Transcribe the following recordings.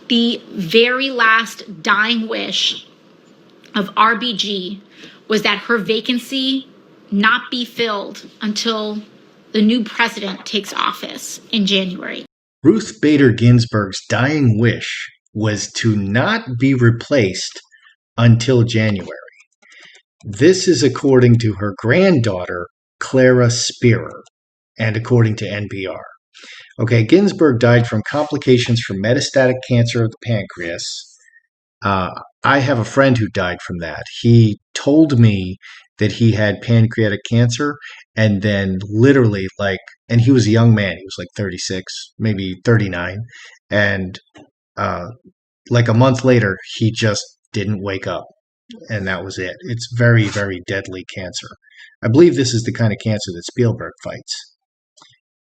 The very last dying wish of RBG was that her vacancy not be filled until the new president takes office in January. Ruth Bader Ginsburg's dying wish was to not be replaced until January. This is according to her granddaughter, Clara Spearer, and according to NPR. Okay, Ginsburg died from complications from metastatic cancer of the pancreas. I have a friend who died from that. He told me that he had pancreatic cancer, and then literally, and he was a young man. He was like 36, maybe 39. And like a month later, he just didn't wake up. And that was it. It's very, very deadly cancer. I believe this is the kind of cancer that Spielberg fights.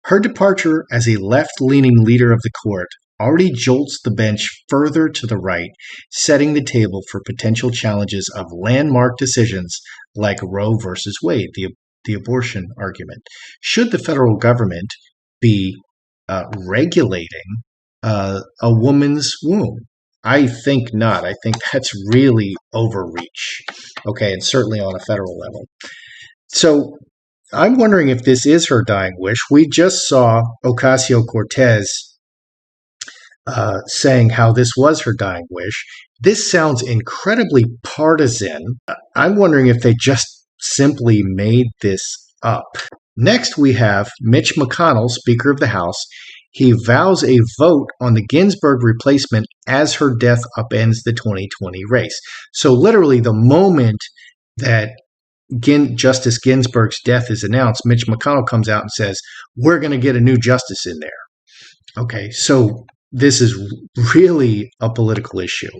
Her departure as a left-leaning leader of the court already jolts the bench further to the right, setting the table for potential challenges of landmark decisions like Roe versus Wade, the abortion argument. Should the federal government be regulating a woman's womb? I think not. I think that's really overreach. Okay, and certainly on a federal level. So I'm wondering if this is her dying wish. We just saw Ocasio-Cortez saying how this was her dying wish. This sounds incredibly partisan. I'm wondering if they just simply made this up. Next, we have Mitch McConnell, Speaker of the House. He vows a vote on the Ginsburg replacement as her death upends the 2020 race. So literally the moment that Justice Ginsburg's death is announced, Mitch McConnell comes out and says, we're going to get a new justice in there. Okay, so this is really a political issue,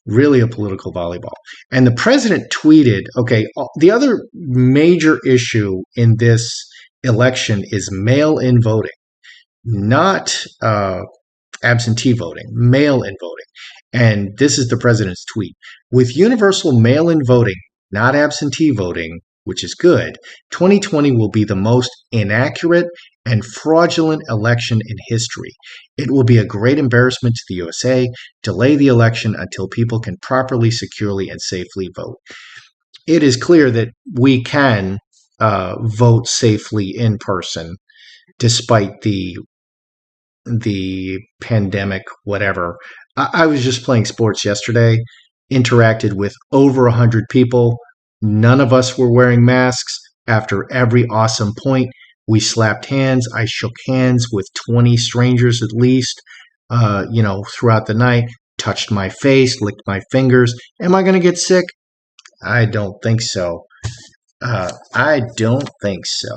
really a political volleyball. And the president tweeted, okay, the other major issue in this election is mail-in voting, not absentee voting, mail-in voting. And this is the president's tweet. With universal mail-in voting, not absentee voting, which is good, 2020 will be the most inaccurate and fraudulent election in history. It will be a great embarrassment to the USA. Delay the election until people can properly, securely, and safely vote. It is clear that we can vote safely in person, despite the pandemic, whatever. I was just playing sports yesterday, interacted with over 100 people. None of us were wearing masks. After every awesome point, we slapped hands. I shook hands with 20 strangers at least, throughout the night, touched my face, licked my fingers. Am I going to get sick? I don't think so. I don't think so.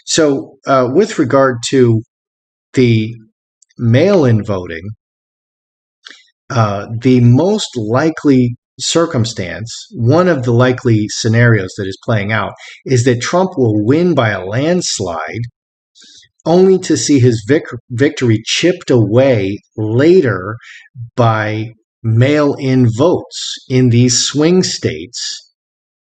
So with regard to the mail-in voting, the most likely circumstance, one of the likely scenarios that is playing out, is that Trump will win by a landslide, only to see his victory chipped away later by mail-in votes in these swing states.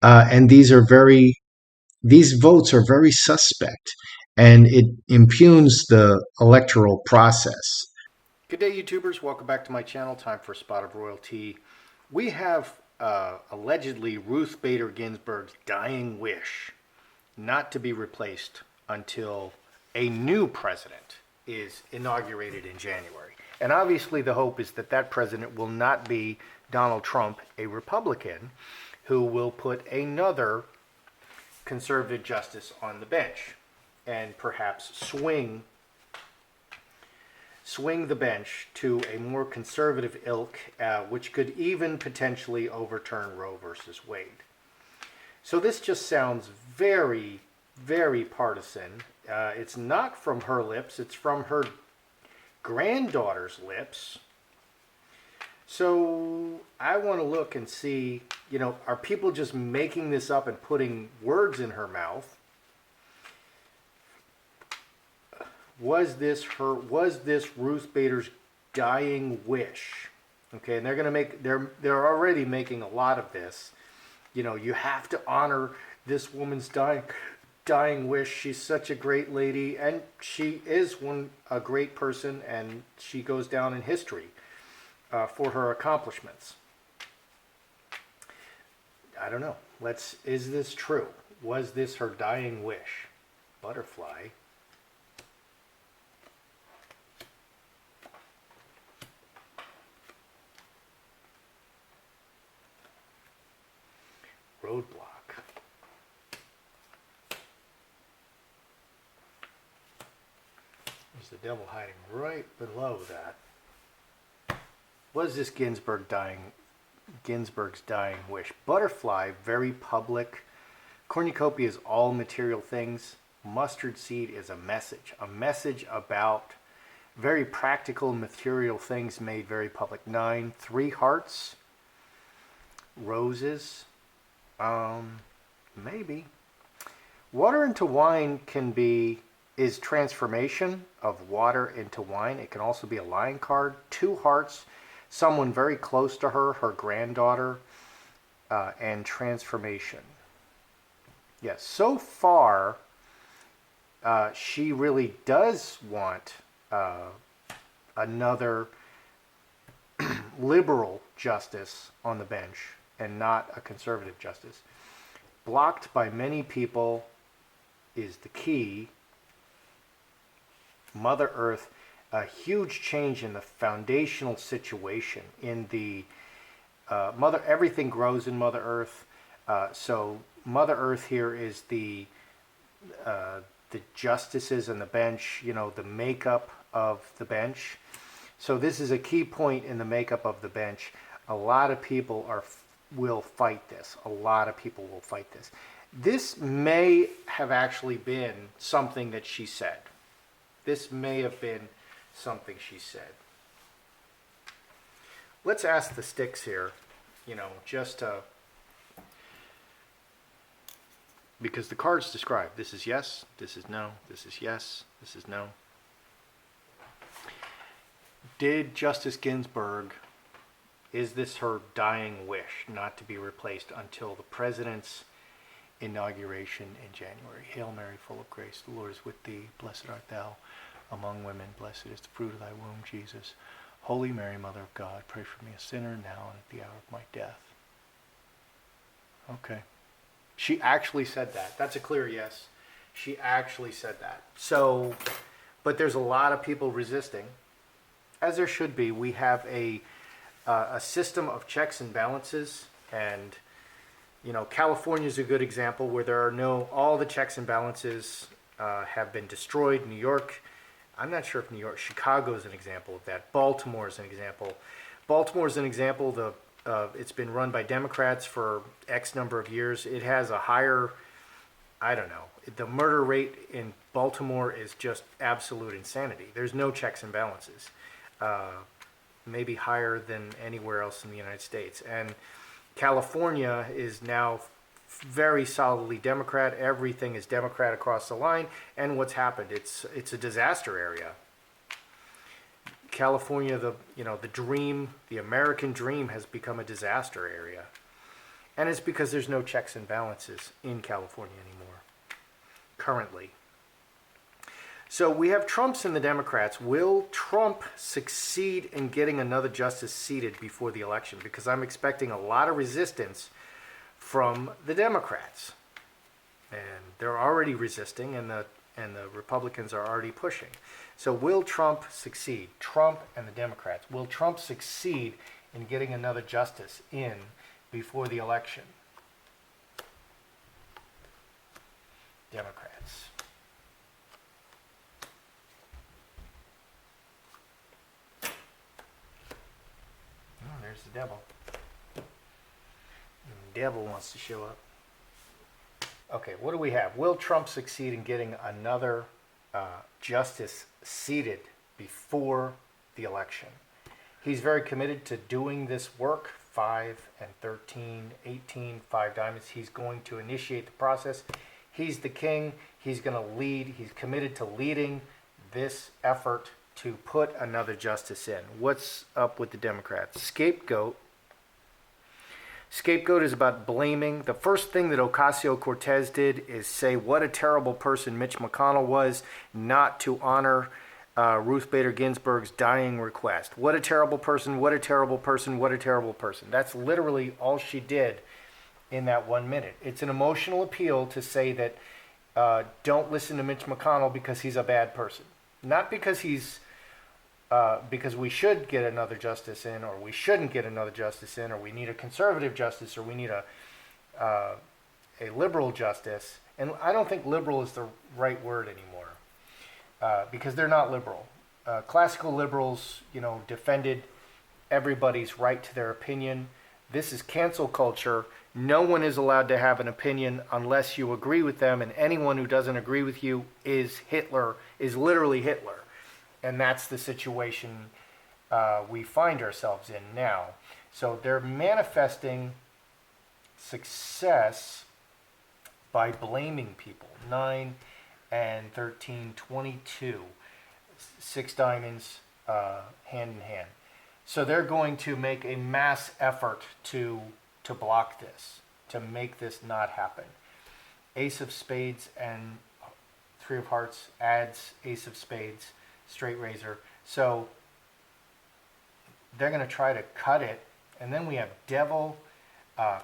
And these votes are very suspect, and it impugns the electoral process. Good day, YouTubers. Welcome back to my channel. Time for a Spot of Royalty. We have allegedly Ruth Bader Ginsburg's dying wish not to be replaced until a new president is inaugurated in January. And obviously the hope is that that president will not be Donald Trump, a Republican, who will put another conservative justice on the bench and perhaps swing the bench to a more conservative ilk, which could even potentially overturn Roe versus Wade. So this just sounds very, very partisan. It's not from her lips, it's from her granddaughter's lips. So I want to look and see, are people just making this up and putting words in her mouth? Was this Ruth Bader's dying wish? Okay, and they're already making a lot of this. You have to honor this woman's dying wish. She's such a great lady, and she is a great person, and she goes down in history. for her accomplishments. I don't know. Is this true? Was this her dying wish? Butterfly. Roadblock. There's the devil hiding right below that. Was this Ginsberg's dying wish? Butterfly, very public. Cornucopia is all material things. Mustard seed is a message about very practical material things made very public. 9, 3 hearts, roses, maybe. Water into wine is transformation of water into wine. It can also be a lying card. 2 hearts, someone very close to her, her granddaughter, and transformation. Yes, so far, she really does want another liberal justice on the bench and not a conservative justice. Blocked by many people is the key. Mother Earth, a huge change in the foundational situation in the everything grows in Mother Earth. So Mother Earth here is the justices and the bench, the makeup of the bench. So this is a key point in the makeup of the bench. A lot of people will fight this. A lot of people will fight this. This may have actually been something that she said. This may have been something she said. Let's ask the sticks here, just to, because the cards describe, this is yes, this is no, this is yes, this is no. Did Justice Ginsburg, is this her dying wish not to be replaced until the president's inauguration in January? Hail Mary, full of grace, the Lord is with thee. Blessed art thou among women. Blessed is the fruit of thy womb, Jesus. Holy Mary, Mother of God, pray for me, a sinner, now and at the hour of my death. Okay. She actually said that. That's a clear yes. She actually said that. So, but there's a lot of people resisting, as there should be. We have a system of checks and balances, and California is a good example where there are all the checks and balances have been destroyed. New York, I'm not sure if Chicago is an example of that. Baltimore is an example. Baltimore is an example. It's been run by Democrats for X number of years. It has a higher, I don't know, the murder rate in Baltimore is just absolute insanity. There's no checks and balances. Maybe higher than anywhere else in the United States. And California is now very solidly Democrat. Everything is Democrat across the line. And what's happened? It's a disaster area. California, the dream, the American dream has become a disaster area. And it's because there's no checks and balances in California anymore, currently. So we have Trumps and the Democrats. Will Trump succeed in getting another justice seated before the election? Because I'm expecting a lot of resistance from the Democrats. And they're already resisting, and the Republicans are already pushing. So will Trump succeed? Trump and the Democrats. Will Trump succeed in getting another justice in before the election? Democrats. Oh, there's the devil. The devil wants to show up. Okay, what do we have? Will Trump succeed in getting another justice seated before the election? He's very committed to doing this work. 5 and 13, 18, 5 diamonds. He's going to initiate the process. He's the king. He's going to lead. He's committed to leading this effort to put another justice in. What's up with the Democrats? Scapegoat. Scapegoat is about blaming. The first thing that Ocasio-Cortez did is say what a terrible person Mitch McConnell was, not to honor Ruth Bader Ginsburg's dying request. What a terrible person, what a terrible person, what a terrible person. That's literally all she did in that 1 minute. It's an emotional appeal to say that don't listen to Mitch McConnell because he's a bad person. Not because because we should get another justice in, or we shouldn't get another justice in, or we need a conservative justice, or we need a liberal justice. And I don't think liberal is the right word anymore, because they're not liberal. Classical liberals, defended everybody's right to their opinion. This is cancel culture. No one is allowed to have an opinion unless you agree with them, and anyone who doesn't agree with you is Hitler, is literally Hitler. And that's the situation we find ourselves in now. So they're manifesting success by blaming people. 9 and 13, 22. 6 diamonds hand in hand. So they're going to make a mass effort to block this, to make this not happen. Ace of spades and 3 of hearts adds ace of spades, straight razor. So they're going to try to cut it. And then we have devil,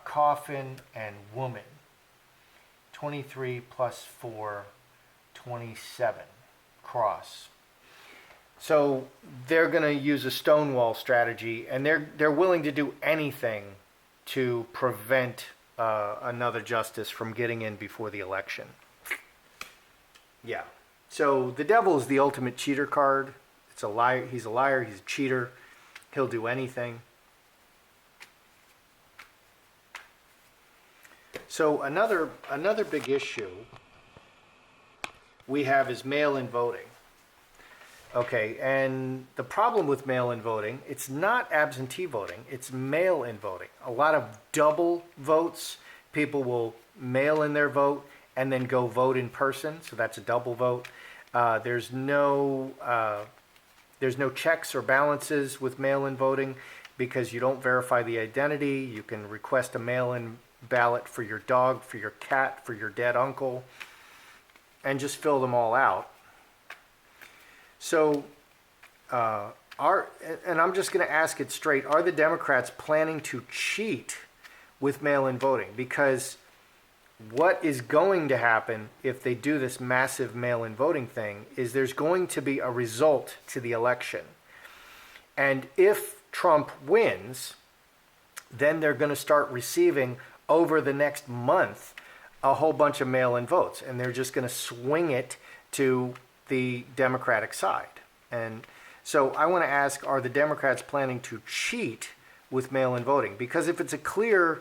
coffin, and woman. 23 plus 4, 27. Cross. So they're going to use a stonewall strategy, and they're willing to do anything to prevent another justice from getting in before the election. Yeah. So the devil is the ultimate cheater card. It's a liar. He's a liar. He's a cheater. He'll do anything. So another big issue we have is mail-in voting. Okay, and the problem with mail-in voting, it's not absentee voting, it's mail-in voting. A lot of double votes. People will mail in their vote and then go vote in person, so that's a double vote. There's no checks or balances with mail-in voting because you don't verify the identity. You can request a mail-in ballot for your dog, for your cat, for your dead uncle, and just fill them all out. So, and I'm just going to ask it straight, are the Democrats planning to cheat with mail-in voting? Because what is going to happen if they do this massive mail-in voting thing is there's going to be a result to the election. And if Trump wins, then they're going to start receiving over the next month a whole bunch of mail-in votes. And they're just going to swing it to the Democratic side. And so I want to ask, are the Democrats planning to cheat with mail-in voting? Because if it's a clear,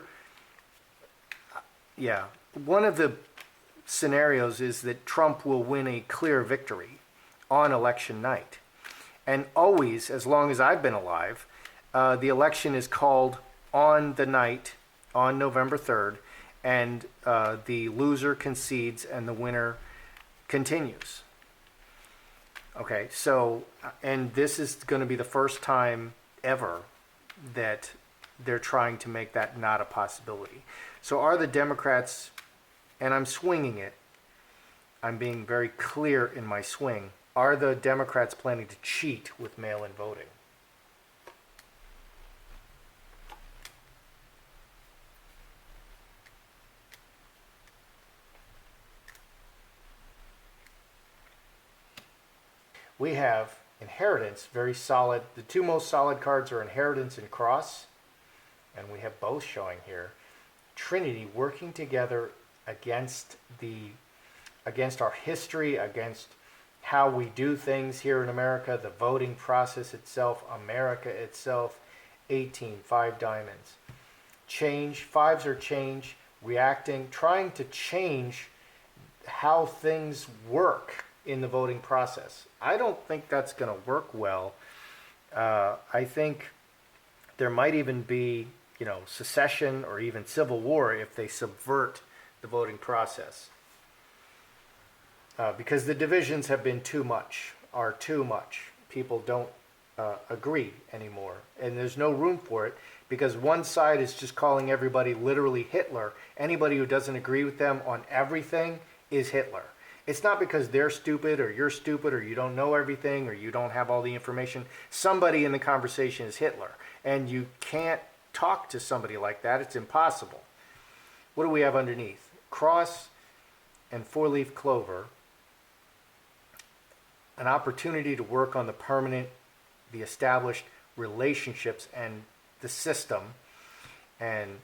one of the scenarios is that Trump will win a clear victory on election night. And always, as long as I've been alive, the election is called on the night, on November 3rd, and the loser concedes and the winner continues. Okay, so, and this is going to be the first time ever that they're trying to make that not a possibility. So are the Democrats, and I'm swinging it, I'm being very clear in my swing, are the Democrats planning to cheat with mail-in voting? We have inheritance, very solid. The 2 most solid cards are inheritance and cross. And we have both showing here. Trinity working together against our history, against how we do things here in America, the voting process itself, America itself. 18, 5 diamonds. Change, 5s are change, reacting, trying to change how things work in the voting process. I don't think that's going to work well. I think there might even be, secession or even civil war if they subvert the voting process. Because the divisions have been are too much. People don't agree anymore. And there's no room for it because one side is just calling everybody literally Hitler. Anybody who doesn't agree with them on everything is Hitler. It's not because they're stupid or you're stupid or you don't know everything or you don't have all the information. Somebody in the conversation is Hitler, and you can't talk to somebody like that. It's impossible. What do we have underneath? Cross and four-leaf clover. An opportunity to work on the permanent, the established relationships and the system. And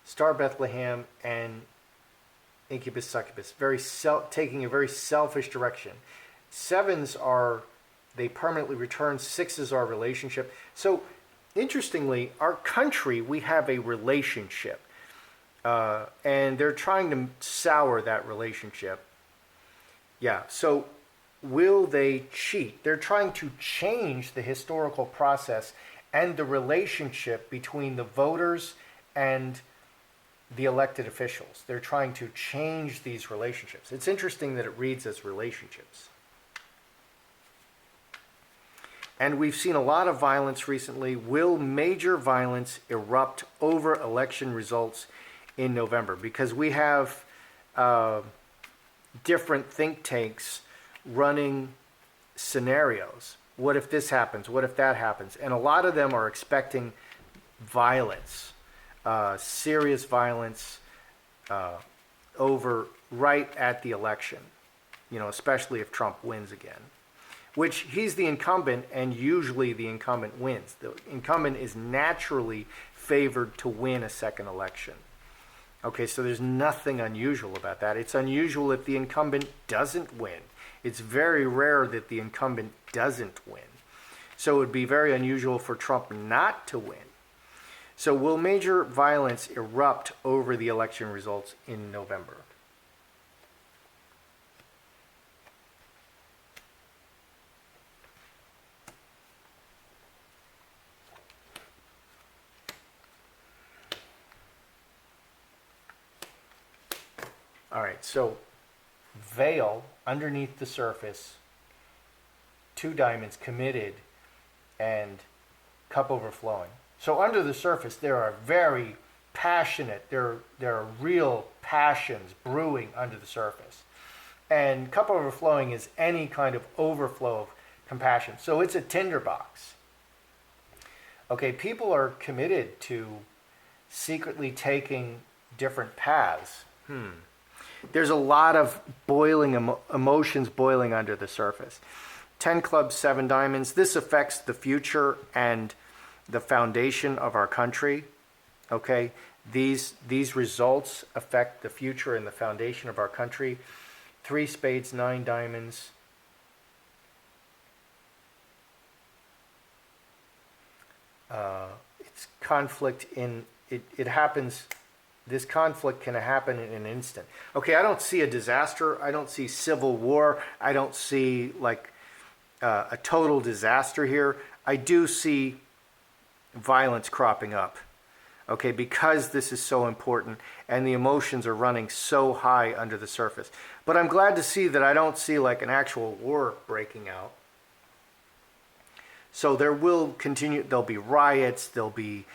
Star Bethlehem and Incubus Succubus, taking a very selfish direction. Sevens are, they permanently return. Sixes are relationship. So interestingly, our country, we have a relationship. And they're trying to sour that relationship. Yeah, so will they cheat? They're trying to change the historical process and the relationship between the voters and the elected officials. They're trying to change these relationships. It's interesting that it reads as relationships. And we've seen a lot of violence recently. Will major violence erupt over election results in November? Because we have different think tanks running scenarios. What if this happens? What if that happens? And a lot of them are expecting violence. Serious violence over right at the election, especially if Trump wins again, which he's the incumbent, and usually the incumbent wins. The incumbent is naturally favored to win a second election. Okay, so there's nothing unusual about that. It's unusual if the incumbent doesn't win. It's very rare that the incumbent doesn't win. So it would be very unusual for Trump not to win. So will major violence erupt over the election results in November? All right, so veil underneath the surface, two diamonds, committed, and cup overflowing. So under the surface, there are very passionate, there are real passions brewing under the surface. And cup overflowing is any kind of overflow of compassion. So it's a tinderbox. Okay, people are committed to secretly taking different paths. There's a lot of boiling emotions boiling under the surface. 10 clubs, 7 diamonds. This affects the future and the foundation of our country. Okay, these results affect the future and the foundation of our country. 3 spades, 9 diamonds. It's conflict in it happens. This conflict can happen in an instant. Okay, I don't see a disaster. I don't see civil war. I don't see like a total disaster here. I do see violence cropping up. Okay, because this is so important and the emotions are running so high under the surface. But I'm glad to see that I don't see like an actual war breaking out. So there will continue, there'll be riots, there'll be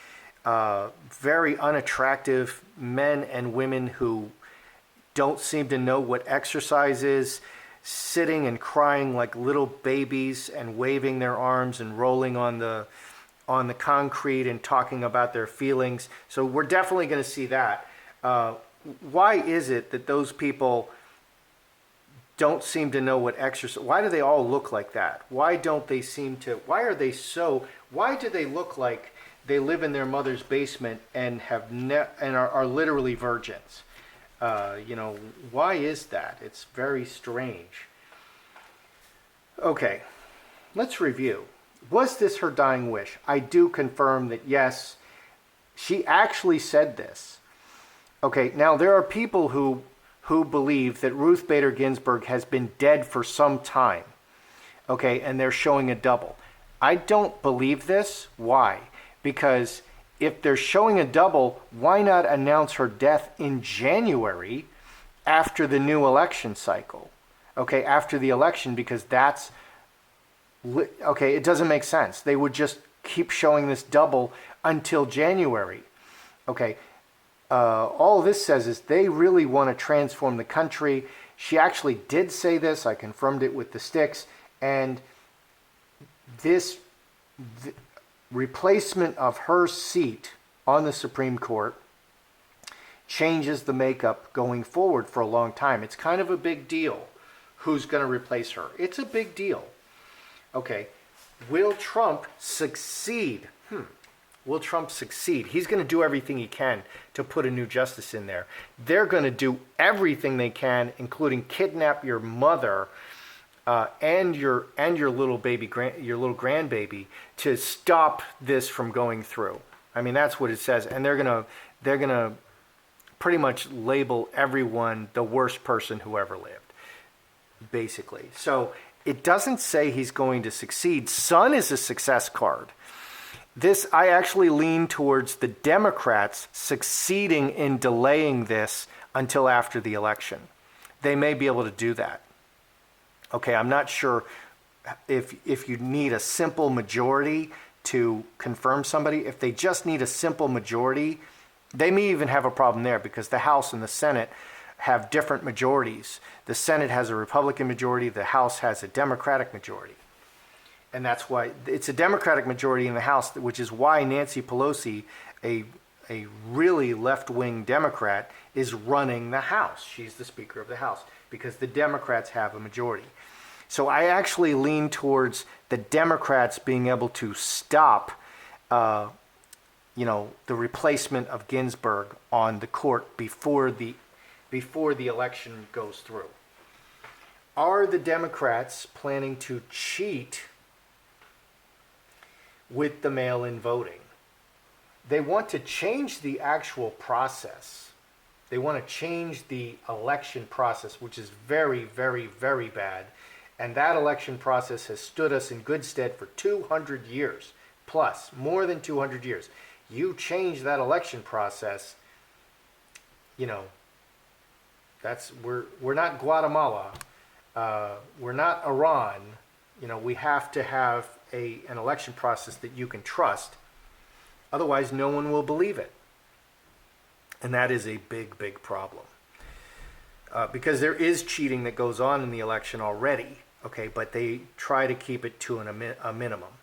very unattractive men and women who don't seem to know what exercise is, sitting and crying like little babies and waving their arms and rolling on the concrete and talking about their feelings. So we're definitely going to see that. Why is it that those people don't seem to know what exercise? Why do they all look like that? Why don't they seem to? Why are they so? Why do they look like they live in their mother's basement and are literally virgins? Why is that? It's very strange. Okay, let's review. Was this her dying wish? I do confirm that yes, she actually said this. Okay, now there are people who believe that Ruth Bader Ginsburg has been dead for some time. Okay, and they're showing a double. I don't believe this. Why? Because if they're showing a double, why not announce her death in January after the new election cycle? Okay, after the election, because that's, okay, it doesn't make sense. They would just keep showing this double until January. Okay, all this says is they really want to transform the country. She actually did say this. I confirmed it with the sticks. And this replacement of her seat on the Supreme Court changes the makeup going forward for a long time. It's kind of a big deal who's going to replace her. It's a big deal. Okay, will Trump succeed? Will Trump succeed? He's going to do everything he can to put a new justice in there. They're going to do everything they can, including kidnap your mother and your little baby, your little grandbaby, to stop this from going through. I mean, that's what it says, and they're gonna pretty much label everyone the worst person who ever lived, basically. So it doesn't say he's going to succeed. Son is a success card. This, I actually lean towards the Democrats succeeding in delaying this until after the election. They may be able to do that. Okay, I'm not sure if you need a simple majority to confirm somebody. If they just need a simple majority, they may even have a problem there because the House and the Senate have different majorities. The Senate has a Republican majority, the House has a Democratic majority. And that's why it's a Democratic majority in the House, which is why Nancy Pelosi, a really left-wing Democrat, is running the House. She's the Speaker of the House because the Democrats have a majority. So I actually lean towards the Democrats being able to stop, the replacement of Ginsberg on the court before the election goes through. Are the Democrats planning to cheat with the mail-in voting? They want to change the actual process. They want to change the election process, which is very, very, very bad. And that election process has stood us in good stead for 200 years, plus, more than 200 years. You change that election process, we're not Guatemala, we're not Iran. We have to have an election process that you can trust. Otherwise, no one will believe it. And that is a big, big problem. Because there is cheating that goes on in the election already, okay, but they try to keep it to a minimum.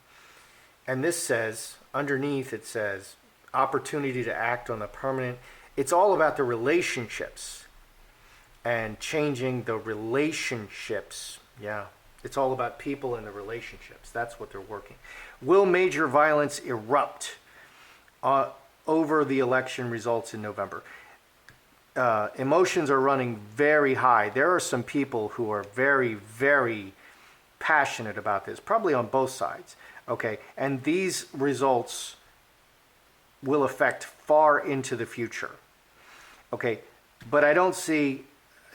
And this says, underneath it says, opportunity to act on the permanent. It's all about the relationships and changing the relationships. Yeah, it's all about people and the relationships. That's what they're working. Will major violence erupt over the election results in November? Emotions are running very high. There are some people who are very, very passionate about this, probably on both sides. Okay, and these results will affect far into the future. Okay, but I don't see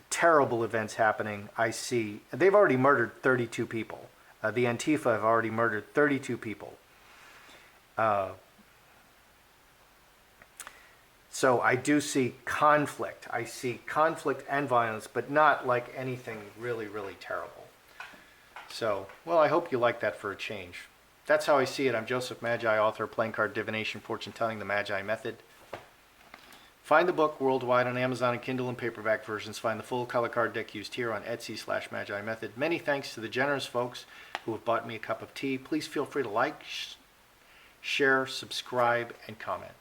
terrible events happening. I see they've already murdered 32 people. The Antifa have already murdered 32 people. So I do see conflict. I see conflict and violence, but not like anything really, really terrible. So, well, I hope you like that for a change. That's how I see it. I'm Joseph Magi, author of Playing Card Divination, Fortune Telling, The Magi Method. Find the book worldwide on Amazon and Kindle and paperback versions. Find the full color card deck used here on Etsy/Magi Method. Many thanks to the generous folks who have bought me a cup of tea. Please feel free to like, share, subscribe, and comment.